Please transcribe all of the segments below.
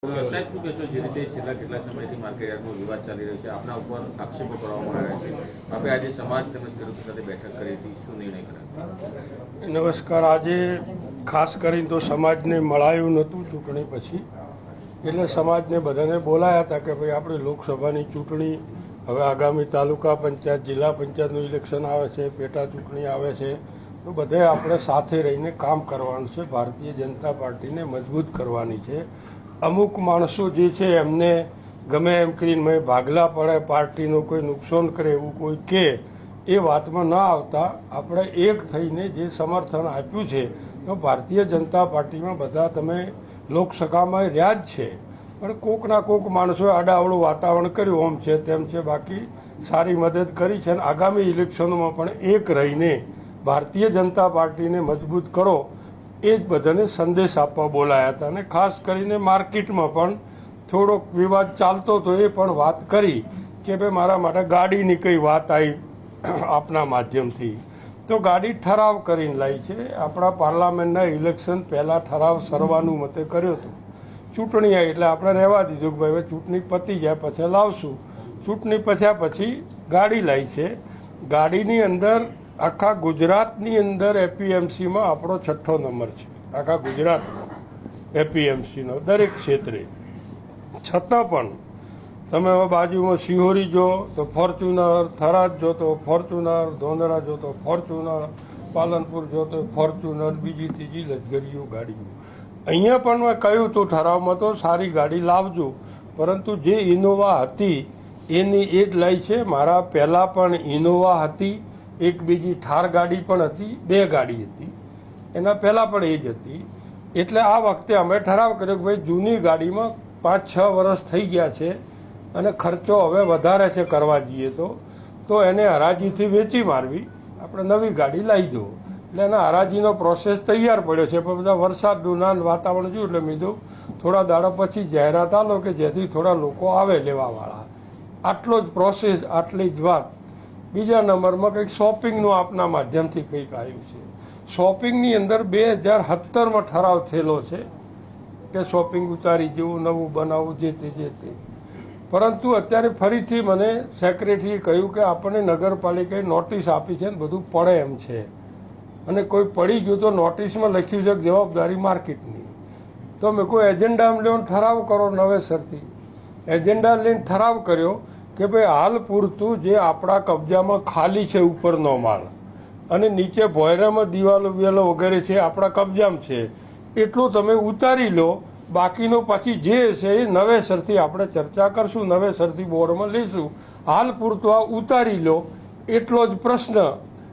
વ્યવસાયિક કેસો જે રીતે છેલ્લા કેટલા સમયથી માર્કેટયાર્ડનો વિવાદ ચાલી રહ્યો છે, આપના ઉપર આક્ષેપો કરવામાં આવ્યા છે. આપણે આજે સમાજ તેમજ ખેડૂતો સાથે બેઠક કરી હતી, શું નિર્ણય કર્યો? નમસ્કાર. આજે ખાસ કરીને તો સમાજને મળાયું નહોતું ચૂંટણી પછી, એટલે સમાજને બધાને બોલાયા હતા કે ભાઈ આપણે લોકસભાની ચૂંટણી હવે આગામી તાલુકા પંચાયત જિલ્લા પંચાયતનું ઇલેક્શન આવે છે, પેટા ચૂંટણી આવે છે, તો બધે આપણે સાથે રહીને કામ કરવાનું છે. ભારતીય જનતા પાર્ટીને મજબૂત કરવાની છે. અમુક માણસો જે છે એમને ગમે એમ કરીને ભાગલા પડે, પાર્ટીનું કોઈ નુકસાન કરે એવું કોઈ કે એ વાતમાં ના આવતા આપણે એક થઈને જે સમર્થન આપ્યું છે, તો ભારતીય જનતા પાર્ટીમાં બધા તમે લોકસભામાં રહ્યા જ છે, પણ કોકના કોક માણસોએ આડાઅવળું વાતાવરણ કર્યું, ઓમ છે તેમ છે, બાકી સારી મદદ કરી છે. અને આગામી ઇલેક્શનોમાં પણ એક રહીને ભારતીય જનતા પાર્ટીને મજબૂત કરો એ જ બધાને સંદેશ આપવા બોલાયા હતા. અને ખાસ કરીને માર્કેટમાં પણ થોડોક વિવાદ ચાલતો હતો, એ પણ વાત કરી કે ભાઈ મારા માટે ગાડીની કઈ વાત આવી આપના માધ્યમથી, તો ગાડી ઠરાવ કરીને લાવી છે. આપણા પાર્લામેન્ટના ઇલેક્શન પહેલાં ઠરાવ સર્વાનુમતે કર્યો હતો. ચૂંટણી આવી એટલે આપણે રહેવા દીધું કે ભાઈ ચૂંટણી પતી જાય પછી લાવશું. ચૂંટણી પછ્યા પછી ગાડી લાવી છે. ગાડીની અંદર આખા ગુજરાતની અંદર એપીએમસીમાં આપણો 6ઠ્ઠો નંબર છે, આખા ગુજરાતમાં એપીએમસીનો દરેક ક્ષેત્રે. છતાં પણ તમે બાજુમાં સિહોરી જો તો ફોર્ચ્યુનર, થરાદ જો તો ફોર્ચ્યુનર, ધોંધરા જો તો ફોર્ચ્યુનર, પાલનપુર જો તો ફોર્ચ્યુનર, બીજી ત્રીજી લક્ઝરીઓ ગાડીઓ. અહીંયા પણ મેં કહ્યું હતું ઠરાવમાં તો સારી ગાડી લાવજો, પરંતુ જે ઇનોવા હતી એની એ જ લાવી છે. મારા પહેલાં પણ ઇનોવા હતી, એક બીજી થાર ગાડી પણ હતી, 2 ગાડી હતી, એના પહેલાં પણ એ જ હતી. એટલે આ વખતે અમે ઠરાવ કર્યો કે ભાઈ જૂની ગાડીમાં 5-6 વર્ષ થઈ ગયા છે અને ખર્ચો હવે વધારે છે કરવા જઈએ તો એને હરાજીથી વેચી મારવી, આપણે નવી ગાડી લાવી દો. એટલે એના હરાજીનો પ્રોસેસ તૈયાર પડ્યો છે, પણ બધા વરસાદનું વાતાવરણ જોયું એટલે મીધું થોડા દાડા પછી જાહેરાત આલો કે જેથી થોડા લોકો આવે લેવાવાળા. આટલો જ પ્રોસેસ, આટલી જ વાત. બીજા નંબરમાં કંઈક શોપિંગનું આપના માધ્યમથી કંઈક આવ્યું છે. શોપિંગની અંદર 2017માં ઠરાવ થયેલો છે કે શોપિંગ ઉતારી જેવું નવું બનાવવું, જે તે. પરંતુ અત્યારે ફરીથી મને સેક્રેટરીએ કહ્યું કે આપણને નગરપાલિકાએ નોટિસ આપી છે ને બધું પડે એમ છે, અને કોઈ પડી ગયું તો નોટિસમાં લખ્યું છે કે જવાબદારી માર્કેટની. તો મેં કોઈ એજન્ડામાં લેવાનો ઠરાવ કરો નવેસરથી. એજન્ડા લઈને ઠરાવ કર્યો કે ભાઈ હાલ પૂરતું જે આપણા કબજામાં ખાલી છે ઉપરનો માળ અને નીચે ભોયરામાં દિવાલો વિવાલો વગેરે છે આપણા કબજામાં છે, એટલું તમે ઉતારી લો. બાકીનો પછી જે છે એ નવેસરથી આપણે ચર્ચા કરશું, નવેસરથી બોર્ડમાં લઈશું. હાલ પૂરતું આ ઉતારી લો એટલો જ પ્રશ્ન.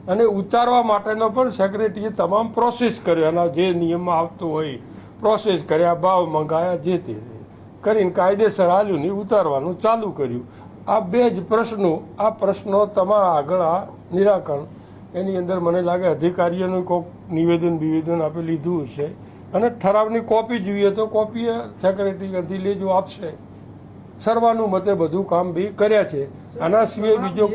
અને ઉતારવા માટેનો પણ સેક્રેટરીએ તમામ પ્રોસેસ કર્યો, એના જે નિયમમાં આવતું હોય પ્રોસેસ કર્યા, ભાવ મંગાયા, જે તે કરીને કાયદેસર હાલ્યું ને ઉતારવાનું ચાલુ કર્યું. આ 2 જ પ્રશ્નો. આ પ્રશ્નો તમારા આગળ આ નિરાકરણ એની અંદર મને લાગે અધિકારીઓનું કોઈક નિવેદન આપી લીધું છે, અને ઠરાવની કોપી જોઈએ તો કોપી સેક્રેટરીથી લેજો, આપશે. સર્વાનુમતે બધું કામ બી કર્યા છે. આના સિવાય બીજો